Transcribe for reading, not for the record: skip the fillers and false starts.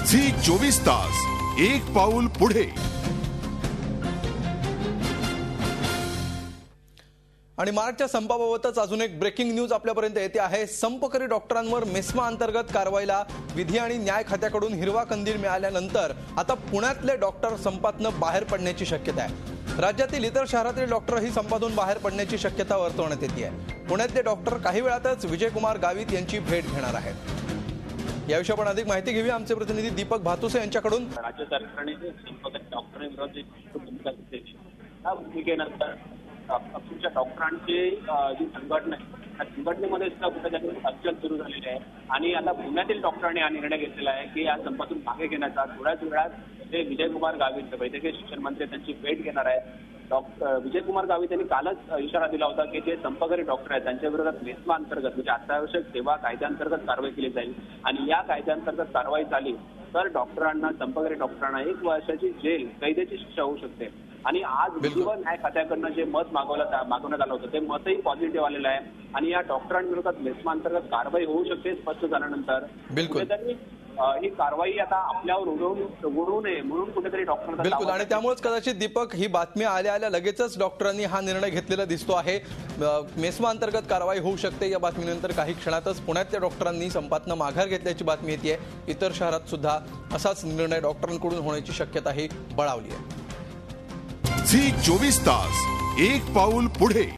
Zee 24 तास एक पाऊल पुढे। आणि मार्चच्या संपाबाबतच अजून एक ब्रेकिंग न्यूज आपल्यापर्यंत येते आहे। संपकरी डॉक्टरांवर मेस्मा अंतर्गत कारवाईला विधी आणि न्याय खात्याकडून हिरवा कंदील मिळाल्यानंतर आता पुण्यातले डॉक्टर संपातनं बाहेर पडण्याची शक्यता आहे। राज्यातील इतर शहरातील डॉक्टरही संपातून बाहेर पडण्याची शक्यता वर्तवण्यात येते आहे। पुण्यातले डॉक्टर काही वेळातच विजयकुमार गावित यांची भेट घेणार आहेत। याविषयी आपण अधिक माहिती घेऊया आमचे प्रतिनिधी दीपक भातुसे यांच्याकडून। राज्य सरकारने संपादक डॉक्टरांविरोधात भूमिका घेतली त्या भूमिकेनंतर तुमच्या डॉक्टरांची जी संघटना आहे त्या संघटनेमध्ये सुद्धा कुठेतरी हलचल सुरू झालेली आहे आणि आता पुण्यातील डॉक्टरांनी हा निर्णय घेतलेला आहे की या संपातून मागे घेण्याचा। थोड्याच वेळात ते विजयकुमार गावित वैद्यकीय शिक्षण मंत्री त्यांची भेट घेणार आहेत। विजयकुमार गावित यांनी कालच इशारा दिला होता की जे संपकरी डॉक्टर आहेत त्यांच्या विरोधात मेस्मा अंतर्गत म्हणजे अत्यावश्यक सेवा कायद्याअंतर्गत कारवाई केली जाईल आणि या कायद्याअंतर्गत कारवाई झाली तर डॉक्टरांना संपकरी डॉक्टरांना 1 वर्षाची जेल कैदेची शिक्षा होऊ शकते। आणि आज विधी व न्याय खात्याकडनं जे मत मागवण्यात आलं होतं ते मतही पॉझिटिव्ह आलेलं आहे आणि या डॉक्टरांविरोधात मेस्मा अंतर्गत कारवाई होऊ शकते स्पष्ट झाल्यानंतर कुठेतरी ही कारवाई आता आपल्यावर उडवू नये म्हणून कुठेतरी डॉक्टर बिलकुल। आणि त्यामुळेच कदाचित दीपक ही बातमी आल्या लगेचच डॉक्टरांनी हा निर्णय घेतलेला दिसतो आहे। मेस्मा अंतर्गत कारवाई होऊ शकते या बातमीनंतर काही क्षणातच पुण्यातल्या डॉक्टरांनी संपातनं माघार घेतल्याची बातमी येते। इतर शहरात सुद्धा असाच निर्णय डॉक्टरांकडून होण्याची शक्यताही बळावली आहे। झी 24 तास एक पाऊल पुढे।